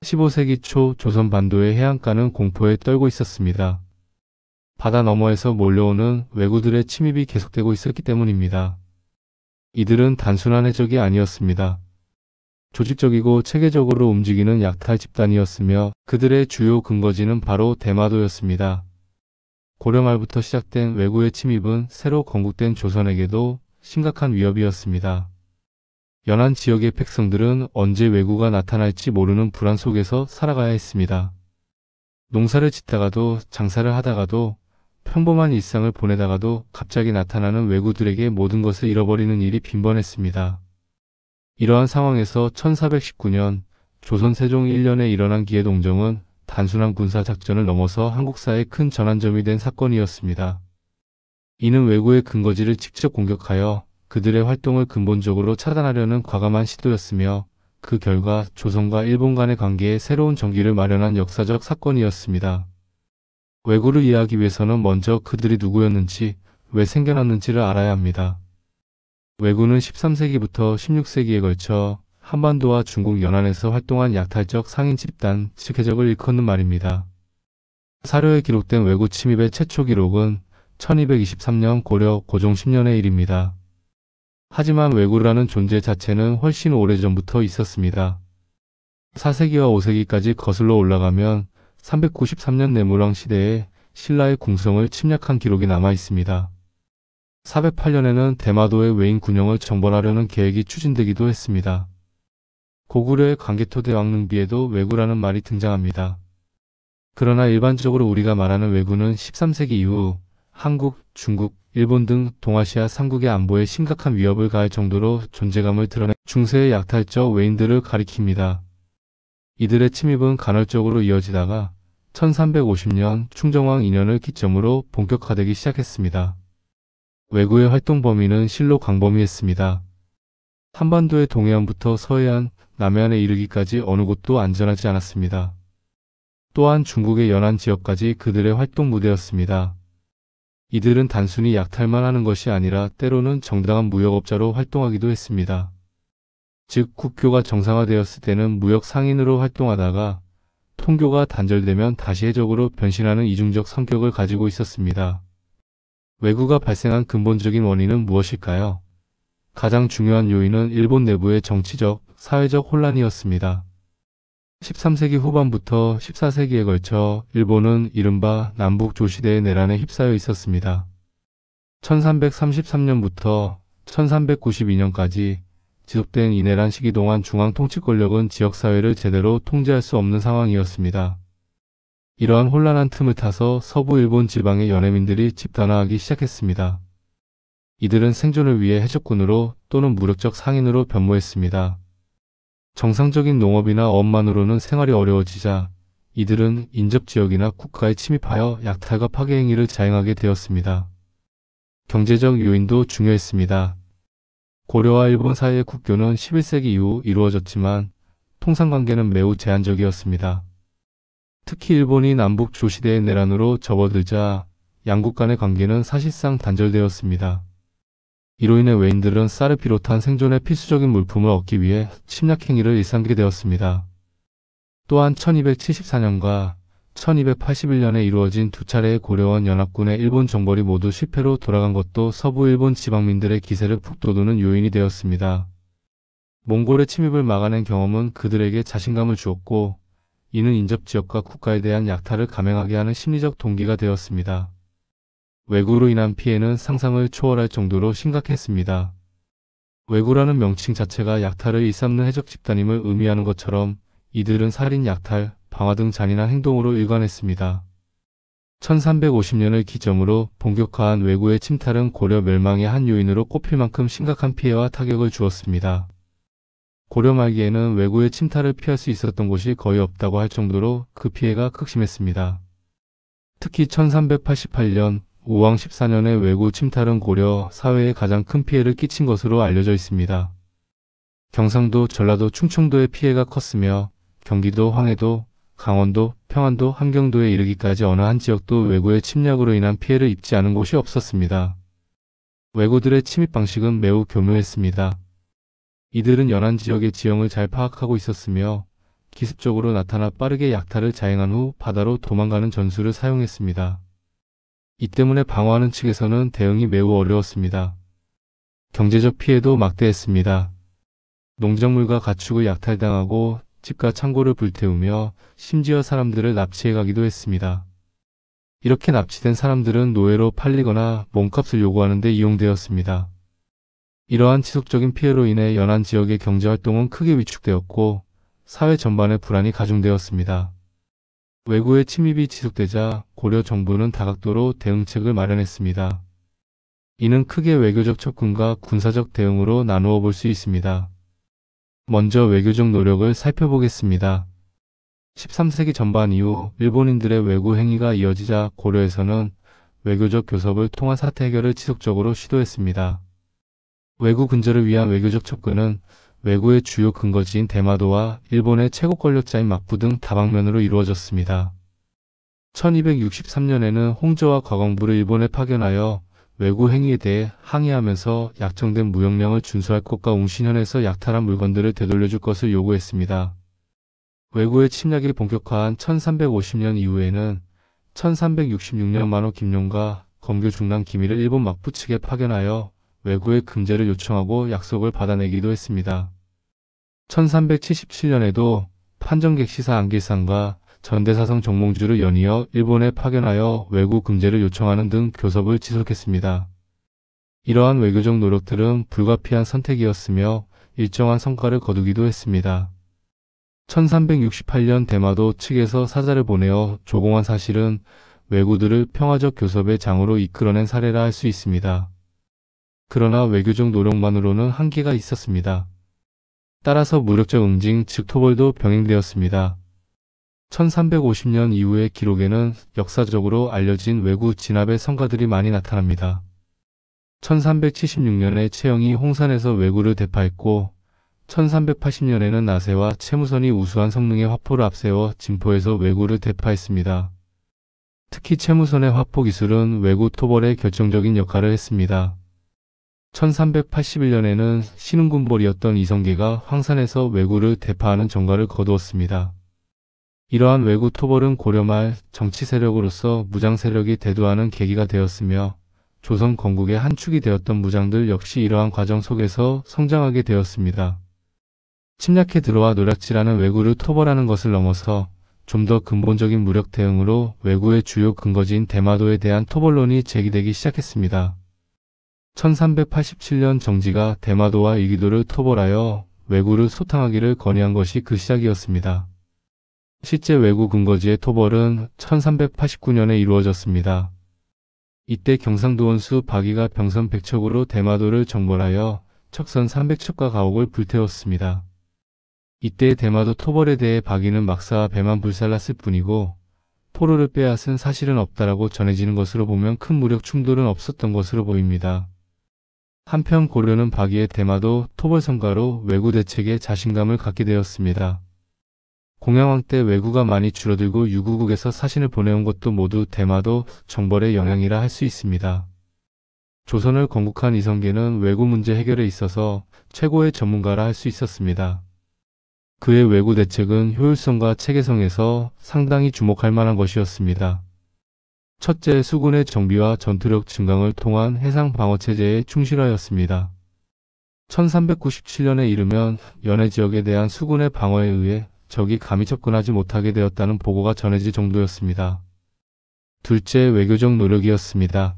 15세기 초 조선 반도의 해안가는 공포에 떨고 있었습니다. 바다 너머에서 몰려오는 왜구들의 침입이 계속되고 있었기 때문입니다. 이들은 단순한 해적이 아니었습니다. 조직적이고 체계적으로 움직이는 약탈 집단이었으며 그들의 주요 근거지는 바로 대마도였습니다. 고려 말부터 시작된 왜구의 침입은 새로 건국된 조선에게도 심각한 위협이었습니다. 연안 지역의 백성들은 언제 왜구가 나타날지 모르는 불안 속에서 살아가야 했습니다. 농사를 짓다가도 장사를 하다가도 평범한 일상을 보내다가도 갑자기 나타나는 왜구들에게 모든 것을 잃어버리는 일이 빈번했습니다. 이러한 상황에서 1419년 조선 세종 1년에 일어난 기해동정은 단순한 군사작전을 넘어서 한국사의 큰 전환점이 된 사건이었습니다. 이는 왜구의 근거지를 직접 공격하여 그들의 활동을 근본적으로 차단하려는 과감한 시도였으며 그 결과 조선과 일본 간의 관계에 새로운 전기를 마련한 역사적 사건이었습니다. 왜구를 이해하기 위해서는 먼저 그들이 누구였는지, 왜 생겨났는지를 알아야 합니다. 왜구는 13세기부터 16세기에 걸쳐 한반도와 중국 연안에서 활동한 약탈적 상인 집단, 즉 해적을 일컫는 말입니다. 사료에 기록된 왜구 침입의 최초 기록은 1223년 고려 고종 10년의 일입니다. 하지만 왜구라는 존재 자체는 훨씬 오래전부터 있었습니다. 4세기와 5세기까지 거슬러 올라가면 393년 내무왕 시대에 신라의 궁성을 침략한 기록이 남아 있습니다. 408년에는 대마도의 왜인 군영을 정벌하려는 계획이 추진되기도 했습니다. 고구려의 광개토대 왕릉비에도 왜구라는 말이 등장합니다. 그러나 일반적으로 우리가 말하는 왜구는 13세기 이후 한국, 중국, 일본 등 동아시아 3국의 안보에 심각한 위협을 가할 정도로 존재감을 드러낸 중세의 약탈적 왜인들을 가리킵니다. 이들의 침입은 간헐적으로 이어지다가 1350년 충정왕 2년을 기점으로 본격화되기 시작했습니다. 왜구의 활동 범위는 실로 광범위했습니다. 한반도의 동해안부터 서해안, 남해안에 이르기까지 어느 곳도 안전하지 않았습니다. 또한 중국의 연안 지역까지 그들의 활동 무대였습니다. 이들은 단순히 약탈만 하는 것이 아니라 때로는 정당한 무역업자로 활동하기도 했습니다. 즉 국교가 정상화되었을 때는 무역 상인으로 활동하다가 통교가 단절되면 다시 해적으로 변신하는 이중적 성격을 가지고 있었습니다. 왜구가 발생한 근본적인 원인은 무엇일까요? 가장 중요한 요인은 일본 내부의 정치적, 사회적 혼란이었습니다. 13세기 후반부터 14세기에 걸쳐 일본은 이른바 남북 조시대의 내란에 휩싸여 있었습니다. 1333년부터 1392년까지 지속된 이 내란 시기 동안 중앙 통치 권력은 지역사회를 제대로 통제할 수 없는 상황이었습니다. 이러한 혼란한 틈을 타서 서부 일본 지방의 연해민들이 집단화하기 시작했습니다. 이들은 생존을 위해 해적군으로 또는 무력적 상인으로 변모했습니다. 정상적인 농업이나 어업만으로는 생활이 어려워지자 이들은 인접지역이나 국가에 침입하여 약탈과 파괴 행위를 자행하게 되었습니다. 경제적 요인도 중요했습니다. 고려와 일본 사이의 국교는 11세기 이후 이루어졌지만 통상관계는 매우 제한적이었습니다. 특히 일본이 남북 조시대의 내란으로 접어들자 양국 간의 관계는 사실상 단절되었습니다. 이로 인해 왜인들은 쌀을 비롯한 생존에 필수적인 물품을 얻기 위해 침략 행위를 일삼게 되었습니다. 또한 1274년과 1281년에 이루어진 두 차례의 고려원 연합군의 일본 정벌이 모두 실패로 돌아간 것도 서부 일본 지방민들의 기세를 북돋우는 요인이 되었습니다. 몽골의 침입을 막아낸 경험은 그들에게 자신감을 주었고 이는 인접지역과 국가에 대한 약탈을 감행하게 하는 심리적 동기가 되었습니다. 왜구로 인한 피해는 상상을 초월할 정도로 심각했습니다. 왜구라는 명칭 자체가 약탈을 일삼는 해적 집단임을 의미하는 것처럼 이들은 살인, 약탈, 방화 등 잔인한 행동으로 일관했습니다. 1350년을 기점으로 본격화한 왜구의 침탈은 고려 멸망의 한 요인으로 꼽힐 만큼 심각한 피해와 타격을 주었습니다. 고려 말기에는 왜구의 침탈을 피할 수 있었던 곳이 거의 없다고 할 정도로 그 피해가 극심했습니다. 특히 1388년 우왕 14년의 왜구 침탈은 고려 사회에 가장 큰 피해를 끼친 것으로 알려져 있습니다. 경상도, 전라도, 충청도의 피해가 컸으며 경기도, 황해도, 강원도, 평안도, 함경도에 이르기까지 어느 한 지역도 왜구의 침략으로 인한 피해를 입지 않은 곳이 없었습니다. 왜구들의 침입 방식은 매우 교묘했습니다. 이들은 연안 지역의 지형을 잘 파악하고 있었으며 기습적으로 나타나 빠르게 약탈을 자행한 후 바다로 도망가는 전술을 사용했습니다. 이 때문에 방어하는 측에서는 대응이 매우 어려웠습니다. 경제적 피해도 막대했습니다. 농작물과 가축을 약탈당하고 집과 창고를 불태우며 심지어 사람들을 납치해가기도 했습니다. 이렇게 납치된 사람들은 노예로 팔리거나 몸값을 요구하는 데 이용되었습니다. 이러한 지속적인 피해로 인해 연안 지역의 경제활동은 크게 위축되었고 사회 전반의 불안이 가중되었습니다. 외구의 침입이 지속되자 고려 정부는 다각도로 대응책을 마련했습니다. 이는 크게 외교적 접근과 군사적 대응으로 나누어 볼 수 있습니다. 먼저 외교적 노력을 살펴보겠습니다. 13세기 전반 이후 일본인들의 외구 행위가 이어지자 고려에서는 외교적 교섭을 통한 사태 해결을 지속적으로 시도했습니다. 외구 근절을 위한 외교적 접근은 외구의 주요 근거지인 대마도와 일본의 최고 권력자인 막부 등 다방면으로 이루어졌습니다. 1263년에는 홍조와 과광부를 일본에 파견하여 외구 행위에 대해 항의하면서 약정된 무역령을 준수할 것과 웅신현에서 약탈한 물건들을 되돌려줄 것을 요구했습니다. 외구의 침략이 본격화한 1350년 이후에는 1366년 만호 김룡과 검교 중랑 기밀을 일본 막부 측에 파견하여 외구의 금제를 요청하고 약속을 받아내기도 했습니다. 1377년에도 판정객시사 안길상과 전대사성 정몽주를 연이어 일본에 파견하여 외구 금제를 요청하는 등 교섭을 지속했습니다. 이러한 외교적 노력들은 불가피한 선택이었으며 일정한 성과를 거두기도 했습니다. 1368년 대마도 측에서 사자를 보내어 조공한 사실은 외구들을 평화적 교섭의 장으로 이끌어낸 사례라 할 수 있습니다. 그러나 외교적 노력만으로는 한계가 있었습니다. 따라서 무력적 응징 즉 토벌도 병행되었습니다. 1350년 이후의 기록에는 역사적으로 알려진 외구 진압의 성과들이 많이 나타납니다. 1376년에 채영이 홍산에서 외구를 대파했고 1380년에는 나세와 채무선이 우수한 성능의 화포를 앞세워 진포에서 외구를 대파했습니다. 특히 채무선의 화포 기술은 외구 토벌에 결정적인 역할을 했습니다. 1381년에는 신흥군벌이었던 이성계가 황산에서 외구를 대파하는 전과를 거두었습니다. 이러한 외구 토벌은 고려 말 정치 세력으로서 무장 세력이 대두하는 계기가 되었으며 조선 건국의 한 축이 되었던 무장들 역시 이러한 과정 속에서 성장하게 되었습니다. 침략해 들어와 노략질하는 외구를 토벌하는 것을 넘어서 좀 더 근본적인 무력 대응으로 외구의 주요 근거지인 대마도에 대한 토벌론이 제기되기 시작했습니다. 1387년 정지가 대마도와 이기도를 토벌하여 외구를 소탕하기를 건의한 것이 그 시작이었습니다. 실제 외구 근거지의 토벌은 1389년에 이루어졌습니다. 이때 경상도 원수 박이가 병선 100척으로 대마도를 정벌하여 척선 300척과 가옥을 불태웠습니다. 이때 대마도 토벌에 대해 박이는 막사와 배만 불살랐을 뿐이고 포로를 빼앗은 사실은 없다라고 전해지는 것으로 보면 큰 무력 충돌은 없었던 것으로 보입니다. 한편 고려는 박이의 대마도 토벌 성과로 외구 대책에 자신감을 갖게 되었습니다. 공양왕 때 외구가 많이 줄어들고 유구국에서 사신을 보내온 것도 모두 대마도 정벌의 영향이라 할 수 있습니다. 조선을 건국한 이성계는 외구 문제 해결에 있어서 최고의 전문가라 할 수 있었습니다. 그의 외구 대책은 효율성과 체계성에서 상당히 주목할 만한 것이었습니다. 첫째, 수군의 정비와 전투력 증강을 통한 해상 방어체제에 충실하였습니다. 1397년에 이르면 연해 지역에 대한 수군의 방어에 의해 적이 감히 접근하지 못하게 되었다는 보고가 전해질 정도였습니다. 둘째, 외교적 노력이었습니다.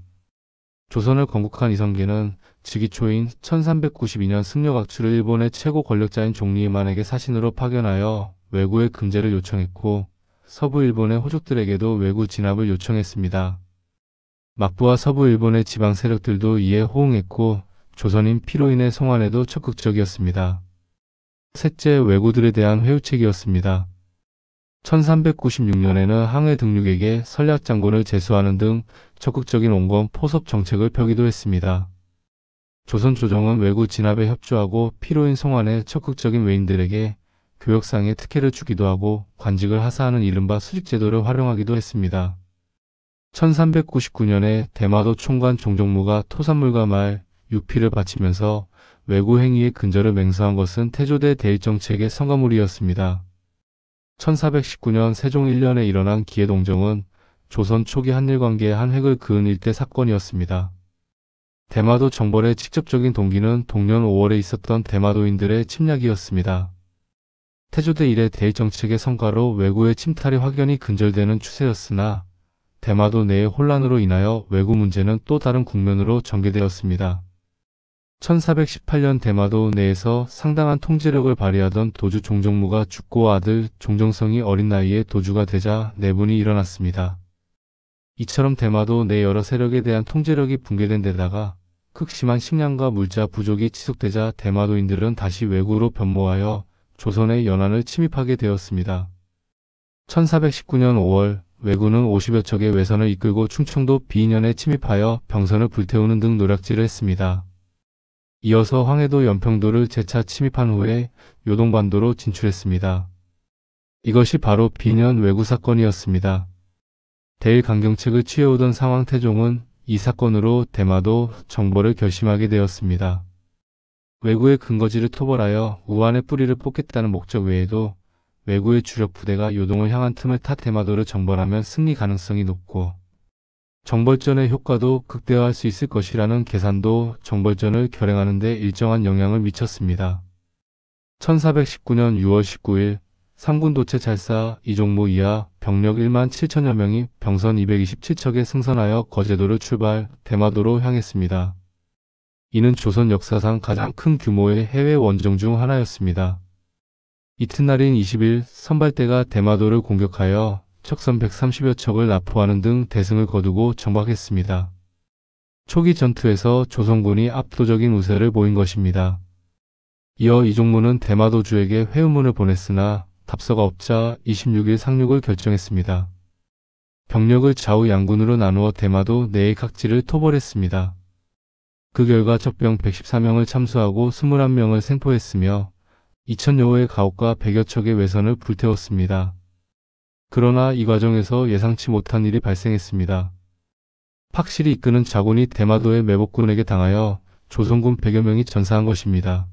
조선을 건국한 이성계는 즉위 초인 1392년 승려각추를 일본의 최고 권력자인 종리만에게 사신으로 파견하여 외구의 금제를 요청했고 서부 일본의 호족들에게도 외구 진압을 요청했습니다. 막부와 서부 일본의 지방 세력들도 이에 호응했고 조선인 피로인의 송환에도 적극적이었습니다. 셋째, 외구들에 대한 회유책이었습니다. 1396년에는 항해 등륙에게 선략장군을 제수하는 등 적극적인 온건 포섭 정책을 펴기도 했습니다. 조선 조정은 외구 진압에 협조하고 피로인 송환에 적극적인 외인들에게 교역상의 특혜를 주기도 하고 관직을 하사하는 이른바 수직제도를 활용하기도 했습니다. 1399년에 대마도 총관 종종무가 토산물과 말, 유피를 바치면서 외구 행위의 근절을 맹세한 것은 태조대 대일정책의 성과물이었습니다. 1419년 세종 1년에 일어난 기해동정은 조선 초기 한일관계의 한 획을 그은 일대 사건이었습니다. 대마도 정벌의 직접적인 동기는 동년 5월에 있었던 대마도인들의 침략이었습니다. 태조대 이래 대일정책의 성과로 왜구의 침탈이 확연히 근절되는 추세였으나 대마도 내의 혼란으로 인하여 왜구 문제는 또 다른 국면으로 전개되었습니다. 1418년 대마도 내에서 상당한 통제력을 발휘하던 도주 종정무가 죽고 아들 종정성이 어린 나이에 도주가 되자 내분이 일어났습니다. 이처럼 대마도 내 여러 세력에 대한 통제력이 붕괴된 데다가 극심한 식량과 물자 부족이 지속되자 대마도인들은 다시 왜구로 변모하여 조선의 연안을 침입하게 되었습니다. 1419년 5월 왜구는 50여 척의 외선을 이끌고 충청도 비인현에 침입하여 병선을 불태우는 등 노략질을 했습니다. 이어서 황해도 연평도를 재차 침입한 후에 요동반도로 진출했습니다. 이것이 바로 비인현 왜구 사건이었습니다. 대일 강경책을 취해오던 상황 태종은 이 사건으로 대마도 정벌을 결심하게 되었습니다. 왜구의 근거지를 토벌하여 우한의 뿌리를 뽑겠다는 목적 외에도 왜구의 주력 부대가 요동을 향한 틈을 타 대마도를 정벌하면 승리 가능성이 높고 정벌전의 효과도 극대화할 수 있을 것이라는 계산도 정벌전을 결행하는 데 일정한 영향을 미쳤습니다. 1419년 6월 19일 삼군도체 찰사 이종무 이하 병력 1만 7천여 명이 병선 227척에 승선하여 거제도를 출발 대마도로 향했습니다. 이는 조선 역사상 가장 큰 규모의 해외 원정 중 하나였습니다. 이튿날인 20일 선발대가 대마도를 공격하여 척선 130여 척을 납포하는 등 대승을 거두고 정박했습니다. 초기 전투에서 조선군이 압도적인 우세를 보인 것입니다. 이어 이종무는 대마도주에게 회의문을 보냈으나 답서가 없자 26일 상륙을 결정했습니다. 병력을 좌우 양군으로 나누어 대마도 내의 각지를 토벌했습니다. 그 결과 적병 114명을 참수하고 21명을 생포했으며 2000여호의 가옥과 100여 척의 외선을 불태웠습니다. 그러나 이 과정에서 예상치 못한 일이 발생했습니다. 팍실이 이끄는 자군이 대마도의 매복군에게 당하여 조선군 100여 명이 전사한 것입니다.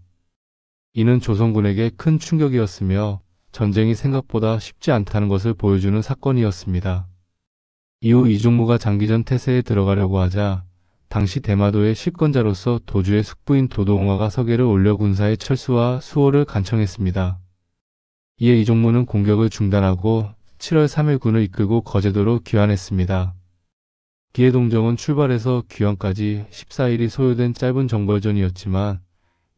이는 조선군에게 큰 충격이었으며 전쟁이 생각보다 쉽지 않다는 것을 보여주는 사건이었습니다. 이후 이종무가 장기전 태세에 들어가려고 하자 당시 대마도의 실권자로서 도주의 숙부인 도도홍화가 서계를 올려 군사의 철수와 수호를 간청했습니다. 이에 이종무는 공격을 중단하고 7월 3일 군을 이끌고 거제도로 귀환했습니다. 기해동정은 출발해서 귀환까지 14일이 소요된 짧은 정벌전이었지만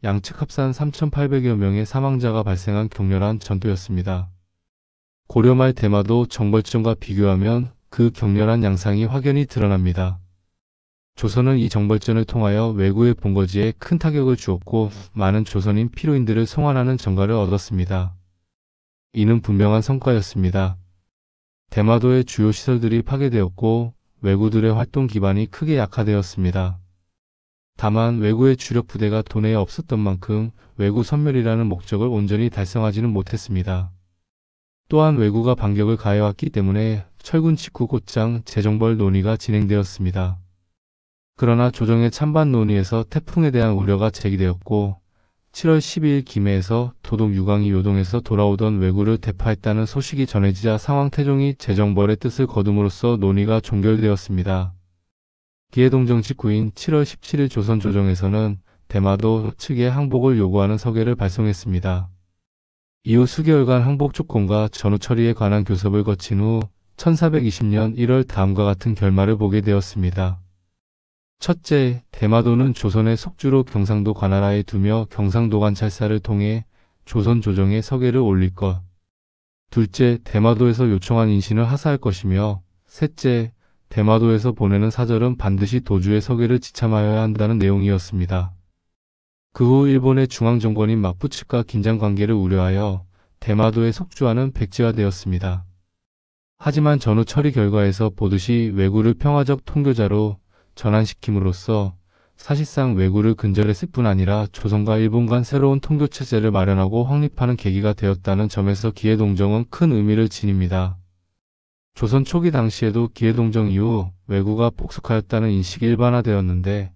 양측 합산 3,800여 명의 사망자가 발생한 격렬한 전투였습니다. 고려 말 대마도 정벌전과 비교하면 그 격렬한 양상이 확연히 드러납니다. 조선은 이 정벌전을 통하여 왜구의 본거지에 큰 타격을 주었고 많은 조선인 피로인들을 송환하는 전가를 얻었습니다. 이는 분명한 성과였습니다. 대마도의 주요 시설들이 파괴되었고 왜구들의 활동 기반이 크게 약화되었습니다. 다만 왜구의 주력 부대가 도내에 없었던 만큼 왜구 섬멸이라는 목적을 온전히 달성하지는 못했습니다. 또한 왜구가 반격을 가해왔기 때문에 철군 직후 곧장 재정벌 논의가 진행되었습니다. 그러나 조정의 찬반 논의에서 태풍에 대한 우려가 제기되었고 7월 12일 김해에서 도독 유광이 요동에서 돌아오던 왜구를 대파했다는 소식이 전해지자 상황 태종이 재정벌의 뜻을 거둠으로써 논의가 종결되었습니다. 기해동정 직후인 7월 17일 조선 조정에서는 대마도 측에 항복을 요구하는 서계를 발송했습니다. 이후 수개월간 항복 조건과 전후 처리에 관한 교섭을 거친 후 1420년 1월 다음과 같은 결말을 보게 되었습니다. 첫째, 대마도는 조선의 속주로 경상도 관할하에 두며 경상도관 찰사를 통해 조선 조정에 서계를 올릴 것. 둘째, 대마도에서 요청한 인신을 하사할 것이며 셋째, 대마도에서 보내는 사절은 반드시 도주의 서계를 지참하여야 한다는 내용이었습니다. 그 후 일본의 중앙정권인 막부 측과 긴장관계를 우려하여 대마도의 속주화는 백지화되었습니다. 하지만 전후 처리 결과에서 보듯이 왜구를 평화적 통교자로 전환시킴으로써 사실상 왜구를 근절했을 뿐 아니라 조선과 일본 간 새로운 통교체제를 마련하고 확립하는 계기가 되었다는 점에서 기해동정은 큰 의미를 지닙니다. 조선 초기 당시에도 기해동정 이후 왜구가 폭속하였다는 인식이 일반화되었는데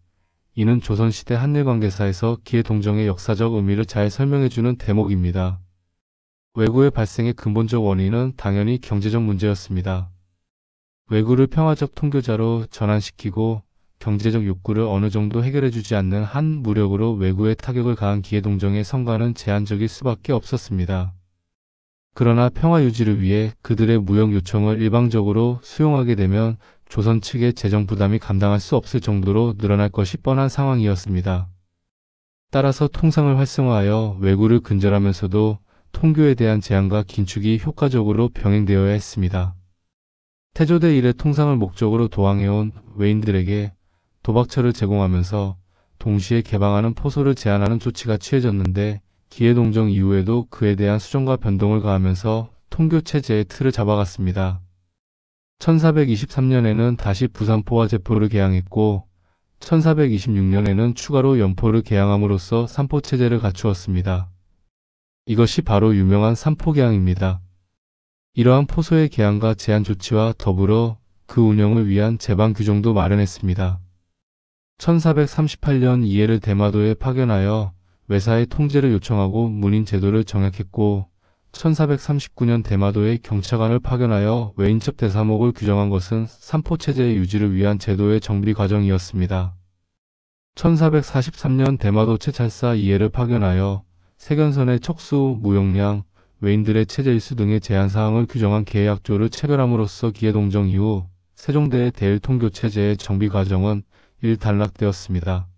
이는 조선시대 한일관계사에서 기해동정의 역사적 의미를 잘 설명해주는 대목입니다. 왜구의 발생의 근본적 원인은 당연히 경제적 문제였습니다. 왜구를 평화적 통교자로 전환시키고 경제적 욕구를 어느 정도 해결해주지 않는 한 무력으로 왜구에 타격을 가한 기해동정의 성과는 제한적일 수밖에 없었습니다. 그러나 평화 유지를 위해 그들의 무역 요청을 일방적으로 수용하게 되면 조선 측의 재정 부담이 감당할 수 없을 정도로 늘어날 것이 뻔한 상황이었습니다. 따라서 통상을 활성화하여 왜구를 근절하면서도 통교에 대한 제한과 긴축이 효과적으로 병행되어야 했습니다. 태조대 이래 통상을 목적으로 도항해온 외인들에게 도박처를 제공하면서 동시에 개방하는 포소를 제한하는 조치가 취해졌는데 기해동정 이후에도 그에 대한 수정과 변동을 가하면서 통교체제의 틀을 잡아갔습니다. 1423년에는 다시 부산포와 제포를 개항했고 1426년에는 추가로 연포를 개항함으로써 삼포체제를 갖추었습니다. 이것이 바로 유명한 삼포개항입니다. 이러한 포소의 개항과 제한 조치와 더불어 그 운영을 위한 제방 규정도 마련했습니다. 1438년 이해를 대마도에 파견하여 외사의 통제를 요청하고 문인 제도를 정약했고 1439년 대마도에 경차관을 파견하여 외인첩 대사목을 규정한 것은 삼포체제의 유지를 위한 제도의 정비 과정이었습니다. 1443년 대마도 채찰사 이해를 파견하여 세견선의 척수, 무용량, 외인들의 체제일수 등의 제한사항을 규정한 계약조를 체결함으로써 기해동정 이후 세종대의 대일통교체제의 정비 과정은 일단락되었습니다.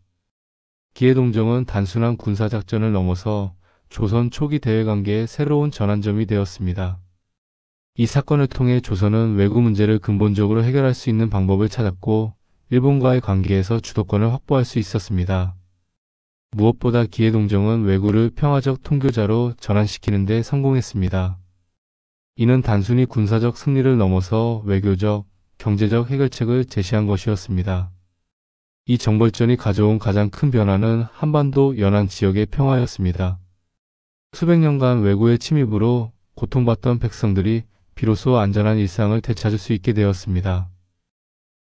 기해동정은 단순한 군사작전을 넘어서 조선 초기 대외관계의 새로운 전환점이 되었습니다. 이 사건을 통해 조선은 왜구 문제를 근본적으로 해결할 수 있는 방법을 찾았고 일본과의 관계에서 주도권을 확보할 수 있었습니다. 무엇보다 기해동정은 왜구를 평화적 통교자로 전환시키는 데 성공했습니다. 이는 단순히 군사적 승리를 넘어서 외교적, 경제적 해결책을 제시한 것이었습니다. 이 정벌전이 가져온 가장 큰 변화는 한반도 연안 지역의 평화였습니다. 수백 년간 왜구의 침입으로 고통받던 백성들이 비로소 안전한 일상을 되찾을 수 있게 되었습니다.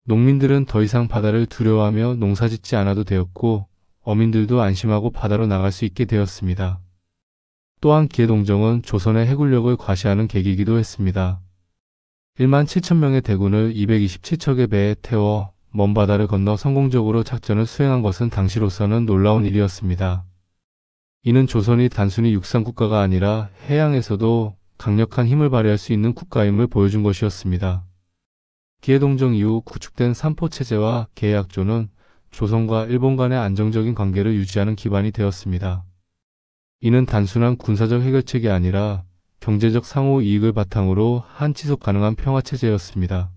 농민들은 더 이상 바다를 두려워하며 농사짓지 않아도 되었고 어민들도 안심하고 바다로 나갈 수 있게 되었습니다. 또한 기해동정은 조선의 해군력을 과시하는 계기이기도 했습니다. 1만 7천 명의 대군을 227척의 배에 태워 먼 바다를 건너 성공적으로 작전을 수행한 것은 당시로서는 놀라운 일이었습니다. 이는 조선이 단순히 육상국가가 아니라 해양에서도 강력한 힘을 발휘할 수 있는 국가임을 보여준 것이었습니다. 기해동정 이후 구축된 삼포체제와 계약조는 조선과 일본 간의 안정적인 관계를 유지하는 기반이 되었습니다. 이는 단순한 군사적 해결책이 아니라 경제적 상호 이익을 바탕으로 한 지속 가능한 평화체제였습니다.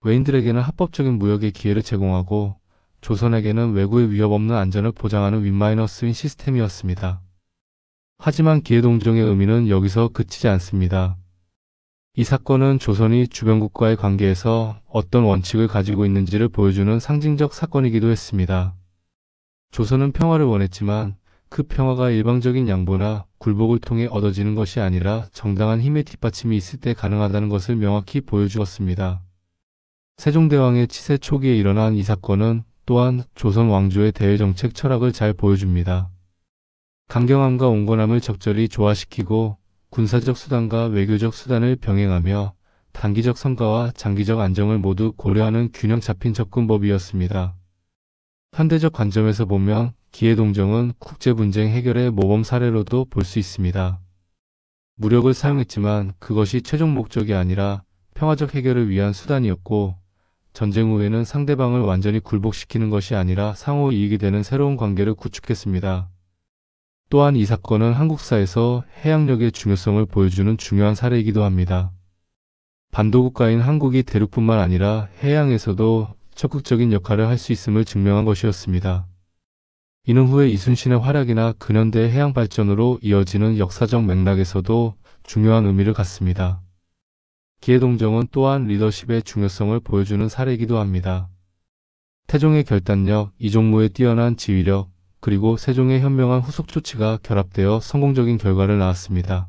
외인들에게는 합법적인 무역의 기회를 제공하고 조선에게는 왜구의 위협 없는 안전을 보장하는 윈마이너스인 시스템이었습니다. 하지만 기해동정의 의미는 여기서 그치지 않습니다. 이 사건은 조선이 주변국과의 관계에서 어떤 원칙을 가지고 있는지를 보여주는 상징적 사건이기도 했습니다. 조선은 평화를 원했지만 그 평화가 일방적인 양보나 굴복을 통해 얻어지는 것이 아니라 정당한 힘의 뒷받침이 있을 때 가능하다는 것을 명확히 보여주었습니다. 세종대왕의 치세 초기에 일어난 이 사건은 또한 조선 왕조의 대외정책 철학을 잘 보여줍니다. 강경함과 온건함을 적절히 조화시키고 군사적 수단과 외교적 수단을 병행하며 단기적 성과와 장기적 안정을 모두 고려하는 균형 잡힌 접근법이었습니다. 현대적 관점에서 보면 기해동정은 국제분쟁 해결의 모범 사례로도 볼 수 있습니다. 무력을 사용했지만 그것이 최종 목적이 아니라 평화적 해결을 위한 수단이었고 전쟁 후에는 상대방을 완전히 굴복시키는 것이 아니라 상호 이익이 되는 새로운 관계를 구축했습니다. 또한 이 사건은 한국사에서 해양력의 중요성을 보여주는 중요한 사례이기도 합니다. 반도국가인 한국이 대륙뿐만 아니라 해양에서도 적극적인 역할을 할 수 있음을 증명한 것이었습니다. 이는 후에 이순신의 활약이나 근현대 해양 발전으로 이어지는 역사적 맥락에서도 중요한 의미를 갖습니다. 기해동정은 또한 리더십의 중요성을 보여주는 사례이기도 합니다. 태종의 결단력, 이종무의 뛰어난 지휘력, 그리고 세종의 현명한 후속 조치가 결합되어 성공적인 결과를 낳았습니다.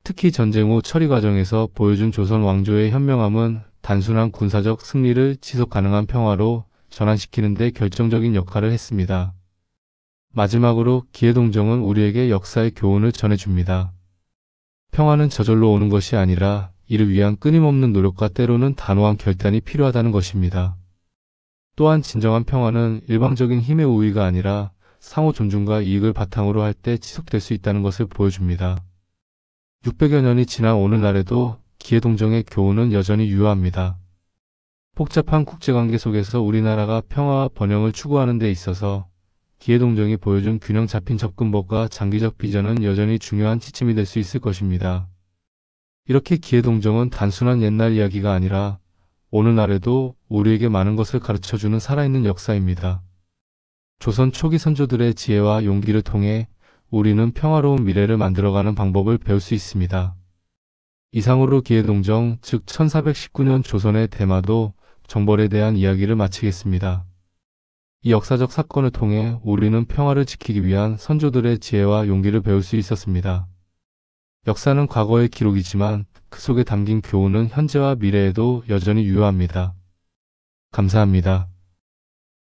특히 전쟁 후 처리 과정에서 보여준 조선 왕조의 현명함은 단순한 군사적 승리를 지속 가능한 평화로 전환시키는 데 결정적인 역할을 했습니다. 마지막으로 기해동정은 우리에게 역사의 교훈을 전해줍니다. 평화는 저절로 오는 것이 아니라 이를 위한 끊임없는 노력과 때로는 단호한 결단이 필요하다는 것입니다. 또한 진정한 평화는 일방적인 힘의 우위가 아니라 상호 존중과 이익을 바탕으로 할 때 지속될 수 있다는 것을 보여줍니다. 600여 년이 지난 오늘날에도 기회동정의 교훈은 여전히 유효합니다. 복잡한 국제관계 속에서 우리나라가 평화와 번영을 추구하는 데 있어서 기회동정이 보여준 균형 잡힌 접근법과 장기적 비전은 여전히 중요한 지침이 될 수 있을 것입니다. 이렇게 기회동정은 단순한 옛날 이야기가 아니라 오늘날에도 우리에게 많은 것을 가르쳐주는 살아있는 역사입니다. 조선 초기 선조들의 지혜와 용기를 통해 우리는 평화로운 미래를 만들어가는 방법을 배울 수 있습니다. 이상으로 기회동정, 즉 1419년 조선의 대마도 정벌에 대한 이야기를 마치겠습니다. 이 역사적 사건을 통해 우리는 평화를 지키기 위한 선조들의 지혜와 용기를 배울 수 있었습니다. 역사는 과거의 기록이지만 그 속에 담긴 교훈은 현재와 미래에도 여전히 유효합니다. 감사합니다.